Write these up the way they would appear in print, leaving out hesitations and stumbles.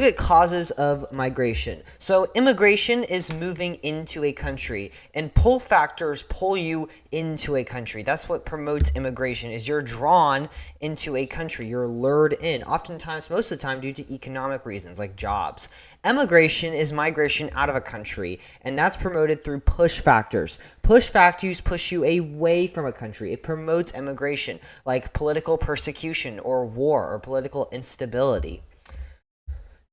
Look at causes of migration. So immigration is moving into a country, and pull factors pull you into a country. That's what promotes immigration, is you're drawn into a country. You're lured in, oftentimes, most of the time, due to economic reasons like jobs. Emigration is migration out of a country, and that's promoted through push factors. Push factors push you away from a country. It promotes immigration, like political persecution or war or political instability.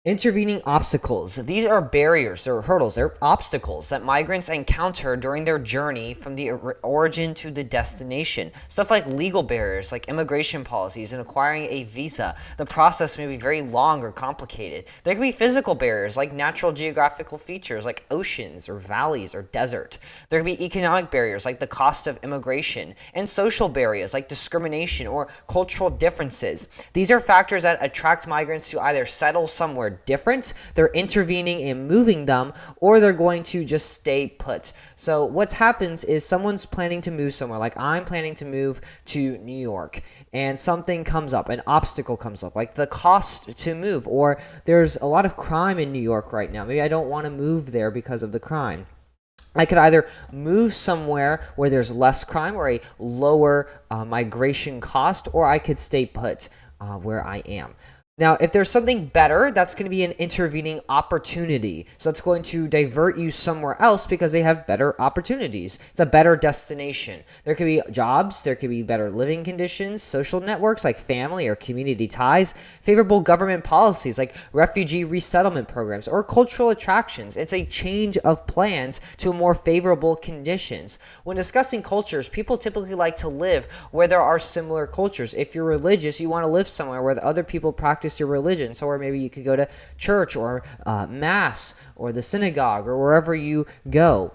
Intervening obstacles. These are barriers or hurdles. They're obstacles that migrants encounter during their journey from the origin to the destination. Stuff like legal barriers, like immigration policies and acquiring a visa. The process may be very long or complicated. There can be physical barriers, like natural geographical features, like oceans or valleys or desert. There can be economic barriers, like the cost of immigration, and social barriers, like discrimination or cultural differences. These are factors that attract migrants to either settle somewhere different, they're intervening and moving them, or they're going to just stay put. So what happens is someone's planning to move somewhere, like I'm planning to move to New York, and something comes up, an obstacle comes up, like the cost to move, or there's a lot of crime in New York right now. Maybe I don't want to move there because of the crime. I could either move somewhere where there's less crime or a lower migration cost, or I could stay put where I am. Now, if there's something better, that's going to be an intervening opportunity. So it's going to divert you somewhere else because they have better opportunities. It's a better destination. There could be jobs, there could be better living conditions, social networks like family or community ties, favorable government policies like refugee resettlement programs, or cultural attractions. It's a change of plans to more favorable conditions. When discussing cultures, people typically like to live where there are similar cultures. If you're religious, you want to live somewhere where the other people practice your religion, so where maybe you could go to church or mass or the synagogue or wherever you go.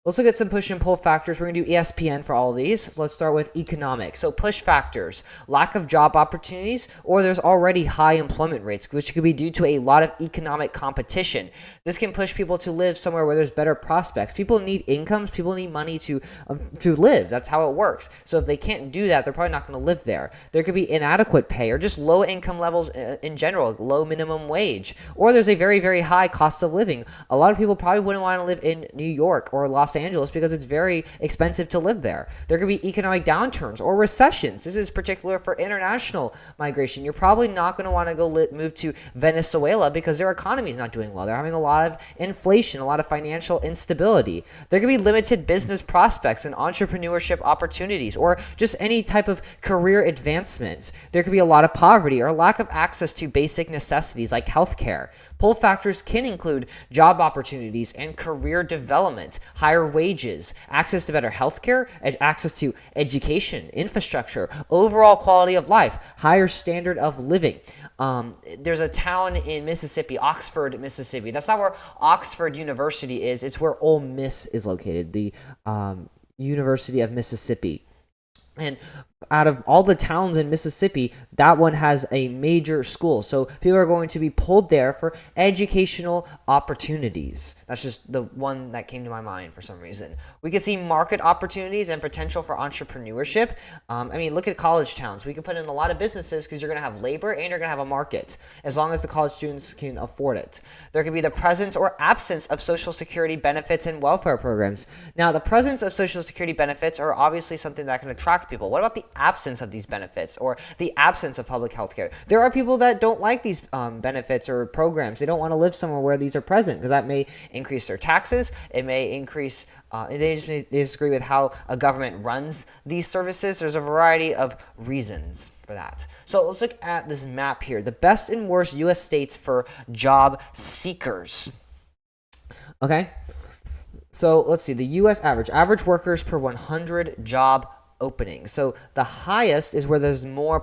Let's look at some push and pull factors. We're going to do ESPN for all of these. So let's start with economic. So push factors, lack of job opportunities, or there's already high employment rates, which could be due to a lot of economic competition. This can push people to live somewhere where there's better prospects. People need incomes. People need money to live. That's how it works. So if they can't do that, they're probably not going to live there. There could be inadequate pay or just low income levels in general, low minimum wage, or there's a very, very high cost of living. A lot of people probably wouldn't want to live in New York or Los Angeles because it's very expensive to live there. There could be economic downturns or recessions. This is particular for international migration. You're probably not going to want to go move to Venezuela because their economy is not doing well. They're having a lot of inflation, a lot of financial instability. There could be limited business prospects and entrepreneurship opportunities, or just any type of career advancement. There could be a lot of poverty or lack of access to basic necessities like healthcare. Pull factors can include job opportunities and career development, higher wages, access to better healthcare, access to education, infrastructure, overall quality of life, higher standard of living. There's a town in Mississippi, Oxford, Mississippi. That's not where Oxford University is. It's where Ole Miss is located, the University of Mississippi. And out of all the towns in Mississippi, that one has a major school. So people are going to be pulled there for educational opportunities. That's just the one that came to my mind for some reason. We could see market opportunities and potential for entrepreneurship. Look at college towns. We could put in a lot of businesses because you're going to have labor and you're going to have a market, as long as the college students can afford it. There could be the presence or absence of Social Security benefits and welfare programs. Now, the presence of Social Security benefits are obviously something that can attract people. What about the absence of these benefits or the absence of public health care? There are people that don't like these benefits or programs. They don't want to live somewhere where these are present because that may increase their taxes. It may increase, they just may disagree with how a government runs these services. There's a variety of reasons for that. So let's look at this map here. The best and worst U.S. states for job seekers. Okay. So let's see. The U.S. average workers per 100 job openings. So the highest is where there's more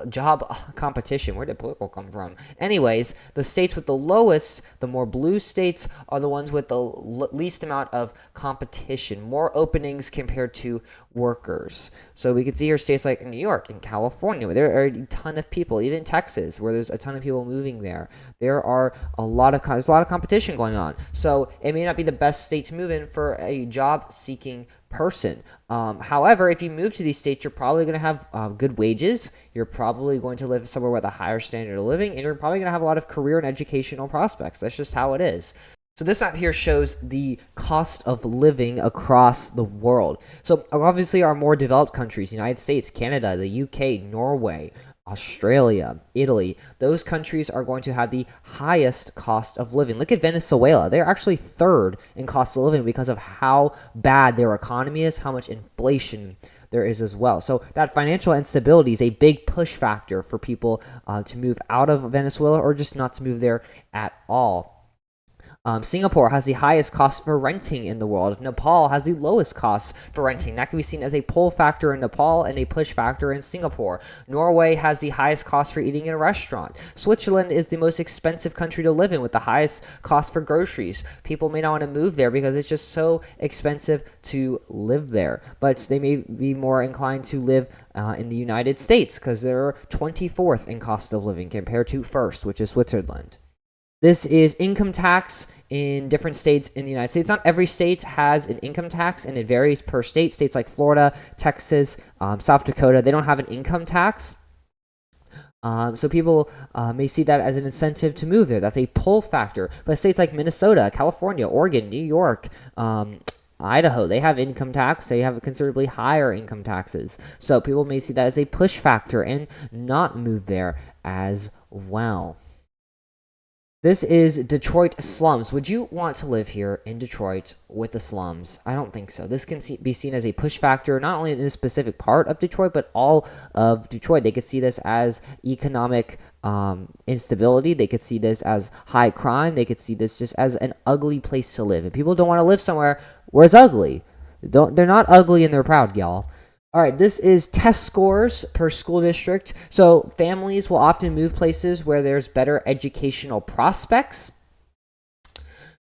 job competition. Where did political come from? Anyways, the states with the lowest, the more blue states, are the ones with the least amount of competition, more openings compared to workers. So we can see here states like New York and California, where there are a ton of people, even Texas, where there's a ton of people moving there. There's a lot of competition going on. So it may not be the best state to move in for a job seeking person. However, if you move to these states, you're probably going to have good wages. You're probably going to live somewhere with a higher standard of living, and you're probably going to have a lot of career and educational prospects. That's just how it is. So this map here shows the cost of living across the world. So obviously our more developed countries, United States, Canada, the UK, Norway, Australia, Italy, those countries are going to have the highest cost of living. Look at Venezuela. They're actually third in cost of living because of how bad their economy is, how much inflation there is as well. So that financial instability is a big push factor for people to move out of Venezuela or just not to move there at all. Singapore has the highest cost for renting in the world. Nepal has the lowest cost for renting. That can be seen as a pull factor in Nepal and a push factor in Singapore. Norway has the highest cost for eating in a restaurant. Switzerland is the most expensive country to live in with the highest cost for groceries. People may not want to move there because it's just so expensive to live there. But they may be more inclined to live in the United States because they're 24th in cost of living compared to first, which is Switzerland. This is income tax in different states in the United States. Not every state has an income tax, and it varies per state. States like Florida, Texas, South Dakota, they don't have an income tax. So people may see that as an incentive to move there. That's a pull factor. But states like Minnesota, California, Oregon, New York, Idaho, they have income tax. They have considerably higher income taxes. So people may see that as a push factor and not move there as well. This is Detroit slums. Would you want to live here in Detroit with the slums? I don't think so. This can be seen as a push factor, not only in this specific part of Detroit, but all of Detroit. They could see this as economic instability. They could see this as high crime. They could see this just as an ugly place to live. And people don't want to live somewhere where it's ugly. They're not ugly and they're proud, y'all. All right, this is test scores per school district. So families will often move places where there's better educational prospects.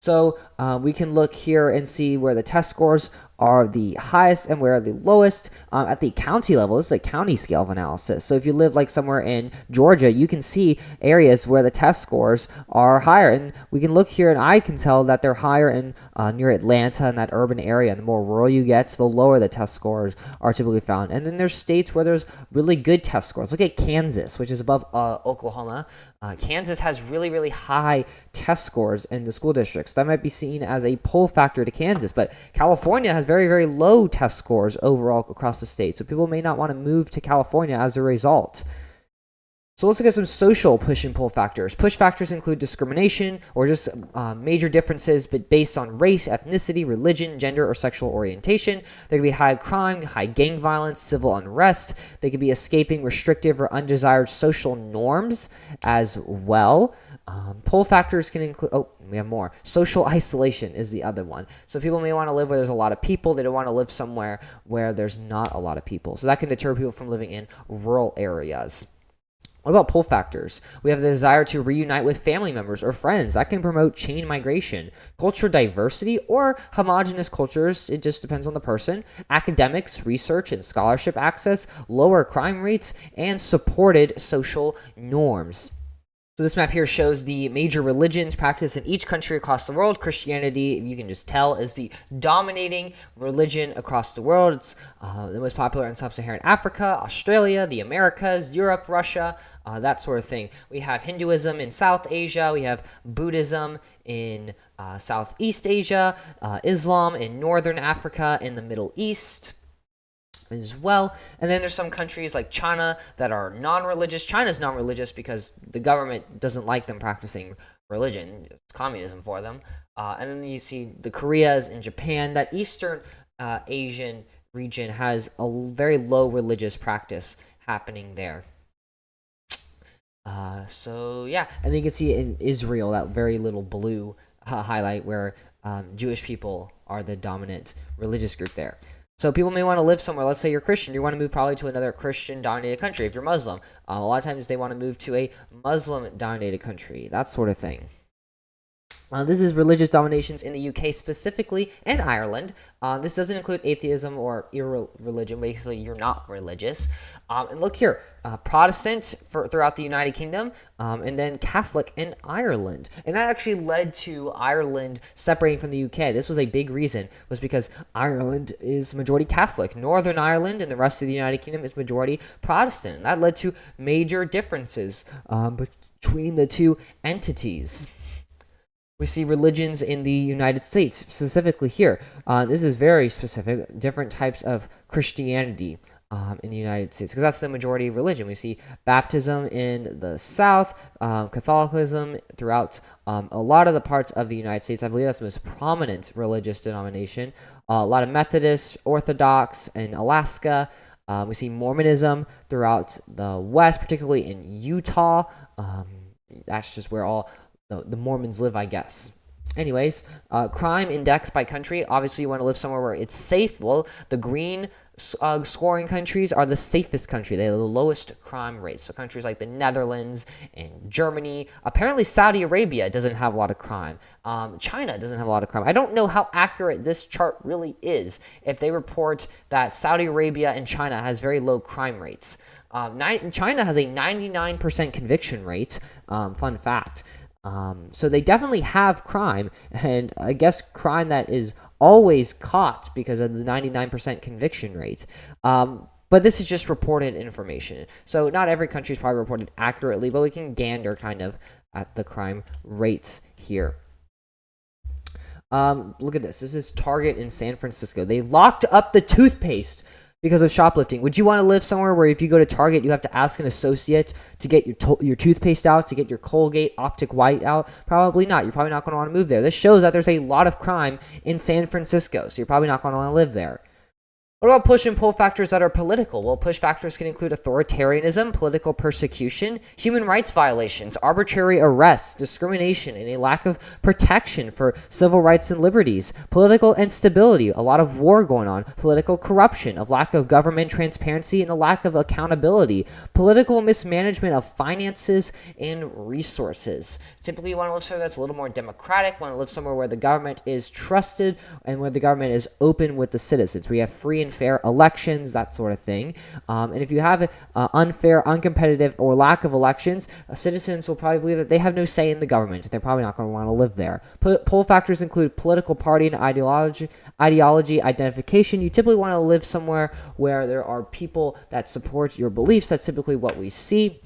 So we can look here and see where the test scores are the highest and where are the lowest at the county level. This is a county scale of analysis. So if you live like somewhere in Georgia, you can see areas where the test scores are higher. And we can look here and I can tell that they're higher in near Atlanta in that urban area. And the more rural you get, the lower the test scores are typically found. And then there's states where there's really good test scores. Look at Kansas, which is above Oklahoma. Kansas has really, really high test scores in the school districts. That might be seen as a pull factor to Kansas. But California has very, very low test scores overall across the state. So people may not want to move to California as a result. So let's look at some social push and pull factors. Push factors include discrimination or just major differences but based on race, ethnicity, religion, gender, or sexual orientation. There can be high crime, high gang violence, civil unrest. They could be escaping restrictive or undesired social norms as well. Pull factors can include, we have more. Social isolation is the other one. So people may want to live where there's a lot of people. They don't want to live somewhere where there's not a lot of people. So that can deter people from living in rural areas. What about pull factors? We have the desire to reunite with family members or friends. That can promote chain migration. Cultural diversity or homogenous cultures, it just depends on the person. Academics, research, and scholarship access, lower crime rates, and supported social norms. So this map here shows the major religions practiced in each country across the world. Christianity, you can just tell, is the dominating religion across the world. It's the most popular in sub-Saharan Africa, Australia, the Americas, Europe, Russia, that sort of thing. We have Hinduism in South Asia. We have Buddhism in Southeast Asia, Islam in Northern Africa, in the Middle East as well. And then there's some countries like China that are non-religious. China's non-religious because the government doesn't like them practicing religion. It's communism for them. And then you see the Koreas and Japan. That Eastern Asian region has a very low religious practice happening there. So yeah, and then you can see in Israel that very little blue highlight where Jewish people are the dominant religious group there. So people may want to live somewhere. Let's say you're Christian. You want to move probably to another Christian-dominated country. If you're Muslim, a lot of times they want to move to a Muslim-dominated country. That sort of thing. This is religious dominations in the UK specifically, and Ireland. This doesn't include atheism or irreligion. Basically, you're not religious. And look here, Protestant throughout the United Kingdom, and then Catholic in Ireland. And that actually led to Ireland separating from the UK. This was a big reason, was because Ireland is majority Catholic. Northern Ireland and the rest of the United Kingdom is majority Protestant. And that led to major differences between the two entities. We see religions in the United States, specifically here. This is very specific, different types of Christianity in the United States, because that's the majority of religion. We see baptism in the South, Catholicism throughout a lot of the parts of the United States. I believe that's the most prominent religious denomination. A lot of Methodist, Orthodox in Alaska. We see Mormonism throughout the West, particularly in Utah. That's just where all the Mormons live, I guess. Anyways, crime index by country. Obviously, you want to live somewhere where it's safe. Well, the green scoring countries are the safest country. They have the lowest crime rates. So countries like the Netherlands and Germany. Apparently, Saudi Arabia doesn't have a lot of crime. China doesn't have a lot of crime. I don't know how accurate this chart really is if they report that Saudi Arabia and China has very low crime rates. China has a 99% conviction rate. Fun fact. So they definitely have crime, and I guess crime that is always caught because of the 99% conviction rate. But this is just reported information. So not every country is probably reported accurately, but we can gander kind of at the crime rates here. Look at this. This is Target in San Francisco. They locked up the toothpaste because of shoplifting. Would you want to live somewhere where if you go to Target, you have to ask an associate to get your toothpaste out, to get your Colgate Optic White out? Probably not. You're probably not going to want to move there. This shows that there's a lot of crime in San Francisco, so you're probably not going to want to live there. What about push and pull factors that are political? Well, push factors can include authoritarianism, political persecution, human rights violations, arbitrary arrests, discrimination, and a lack of protection for civil rights and liberties, political instability, a lot of war going on, political corruption, a lack of government transparency, and a lack of accountability, political mismanagement of finances and resources. Typically, you want to live somewhere that's a little more democratic, want to live somewhere where the government is trusted and where the government is open with the citizens. We have free and fair elections, that sort of thing. And if you have unfair, uncompetitive, or lack of elections, citizens will probably believe that they have no say in the government. They're probably not going to want to live there. Poll factors include political party and ideology identification. You typically want to live somewhere where there are people that support your beliefs. That's typically what we see.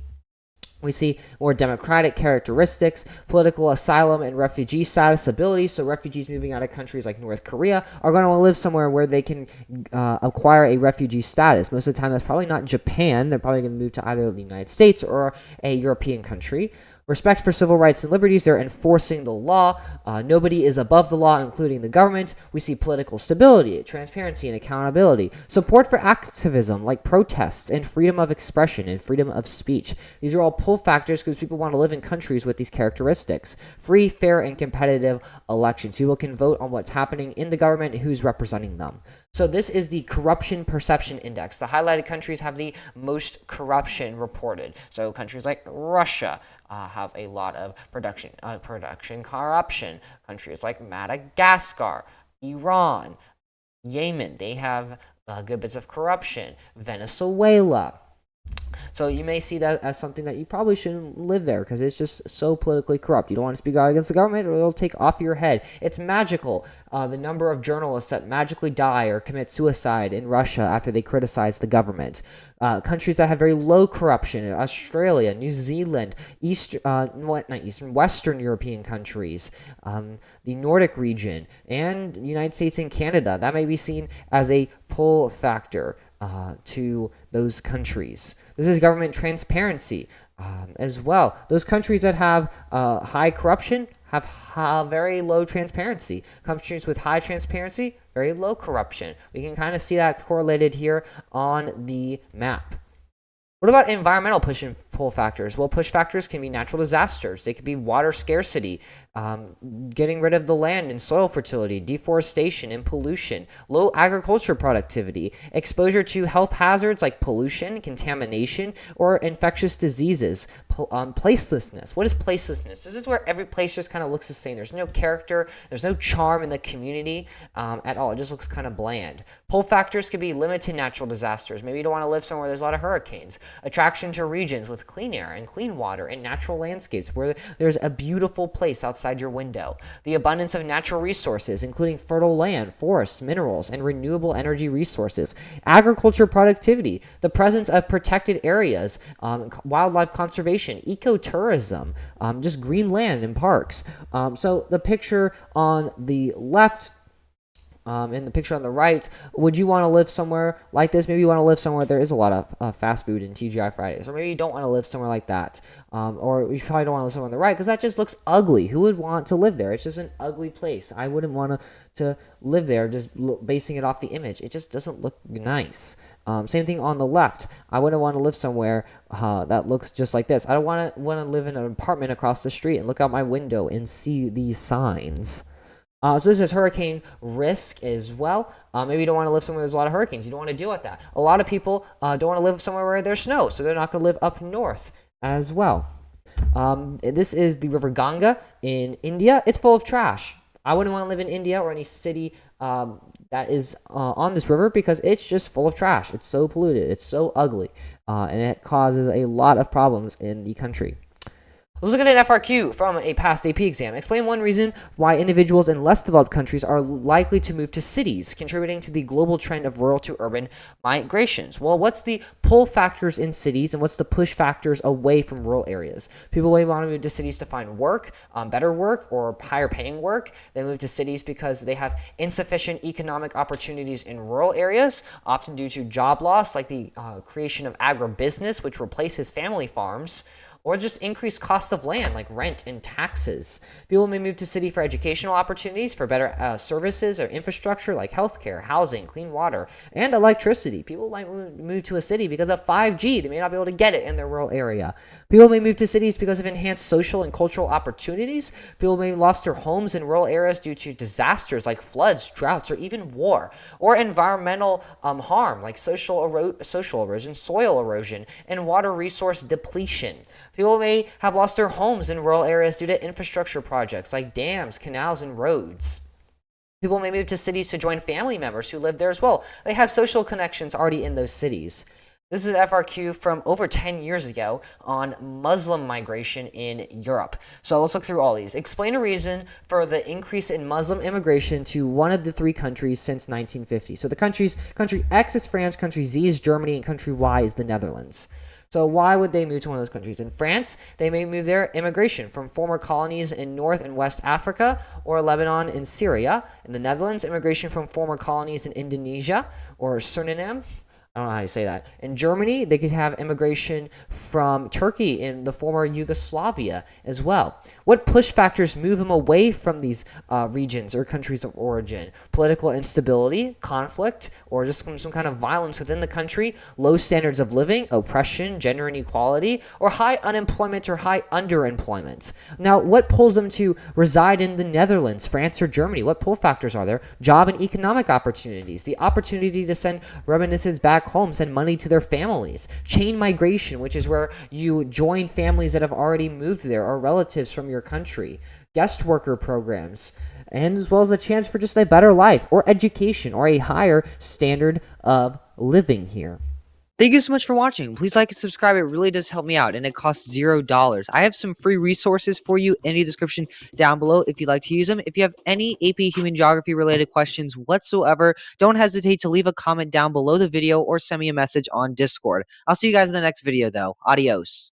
We see more democratic characteristics, political asylum and refugee status ability. So refugees moving out of countries like North Korea are going to want to live somewhere where they can acquire a refugee status. Most of the time, that's probably not Japan. They're probably going to move to either the United States or a European country. Respect for civil rights and liberties, they're enforcing the law. Nobody is above the law, including the government. We see political stability, transparency, and accountability. Support for activism, like protests, and freedom of expression and freedom of speech. These are all pull factors because people want to live in countries with these characteristics. Free, fair, and competitive elections. People can vote on what's happening in the government and who's representing them. So this is the Corruption Perception Index. The highlighted countries have the most corruption reported. So countries like Russia have a lot of production corruption. Countries like Madagascar, Iran, Yemen, they have good bits of corruption. Venezuela. So you may see that as something that you probably shouldn't live there because it's just so politically corrupt. You don't want to speak out against the government or it'll take off your head. It's magical, the number of journalists that magically die or commit suicide in Russia after they criticize the government. Countries that have very low corruption, Australia, New Zealand, Western European countries, the Nordic region, and the United States and Canada. That may be seen as a pull factor to those countries. This is government transparency as well. Those countries that have high corruption have very low transparency. Countries with high transparency, very low corruption. We can kind of see that correlated here on the map. What about environmental push and pull factors? Well, push factors can be natural disasters. They could be water scarcity, getting rid of the land and soil fertility, deforestation and pollution, low agriculture productivity, exposure to health hazards like pollution, contamination, or infectious diseases, placelessness. What is placelessness? This is where every place just kind of looks the same. There's no character, there's no charm in the community at all. It just looks kind of bland. Pull factors could be limited natural disasters. Maybe you don't want to live somewhere where there's a lot of hurricanes. Attraction to regions with clean air and clean water and natural landscapes where there's a beautiful place outside your window. The abundance of natural resources, including fertile land, forests, minerals, and renewable energy resources. Agriculture productivity, the presence of protected areas, wildlife conservation, ecotourism, just green land and parks. So the picture on the left in the picture on the right, would you want to live somewhere like this? Maybe you want to live somewhere there is a lot of fast food and TGI Fridays. Or maybe you don't want to live somewhere like that. Or you probably don't want to live somewhere on the right because that just looks ugly. Who would want to live there? It's just an ugly place. I wouldn't want to live there just basing it off the image. It just doesn't look nice. Same thing on the left. I wouldn't want to live somewhere that looks just like this. I don't want to live in an apartment across the street and look out my window and see these signs. So this is hurricane risk as well. Maybe you don't want to live somewhere where there's a lot of hurricanes. You don't want to deal with that. A lot of people don't want to live somewhere where there's snow, so they're not going to live up north as well. This is the River Ganga in India. It's full of trash. I wouldn't want to live in India or any city that is on this river because it's just full of trash. It's so polluted. It's so ugly. And it causes a lot of problems in the country. Let's look at an FRQ from a past AP exam. Explain one reason why individuals in less developed countries are likely to move to cities, contributing to the global trend of rural to urban migrations. Well, what's the pull factors in cities and what's the push factors away from rural areas? People may want to move to cities to find work, better work, or higher paying work. They move to cities because they have insufficient economic opportunities in rural areas, often due to job loss, like the creation of agribusiness, which replaces family farms, or just increased cost of land like rent and taxes. People may move to city for educational opportunities, for better services or infrastructure like healthcare, housing, clean water, and electricity. People might move to a city because of 5G. They may not be able to get it in their rural area. People may move to cities because of enhanced social and cultural opportunities. People may have lost their homes in rural areas due to disasters like floods, droughts, or even war, or environmental harm like social erosion, soil erosion, and water resource depletion. People may have lost their homes in rural areas due to infrastructure projects like dams, canals, and roads. People may move to cities to join family members who live there as well. They have social connections already in those cities. This is FRQ from over 10 years ago on Muslim migration in Europe. So let's look through all these. Explain a reason for the increase in Muslim immigration to one of the three countries since 1950. So the country X is France, country Z is Germany, and country Y is the Netherlands. So why would they move to one of those countries? In France, they may move their immigration from former colonies in North and West Africa or Lebanon and Syria. In the Netherlands, immigration from former colonies in Indonesia or Suriname. I don't know how to say that. In Germany, they could have immigration from Turkey in the former Yugoslavia as well. What push factors move them away from these regions or countries of origin? Political instability, conflict, or just some kind of violence within the country, low standards of living, oppression, gender inequality, or high unemployment or high underemployment. Now, what pulls them to reside in the Netherlands, France, or Germany? What pull factors are there? Job and economic opportunities, the opportunity to send remittances back home, send money to their families, chain migration, which is where you join families that have already moved there or relatives from your country, guest worker programs, and as well as a chance for just a better life or education or a higher standard of living here. Thank you so much for watching. Please like and subscribe. It really does help me out, and it costs $0. I have some free resources for you in the description down below if you'd like to use them. If you have any AP Human Geography related questions whatsoever, don't hesitate to leave a comment down below the video or send me a message on Discord. I'll see you guys in the next video, though. Adios.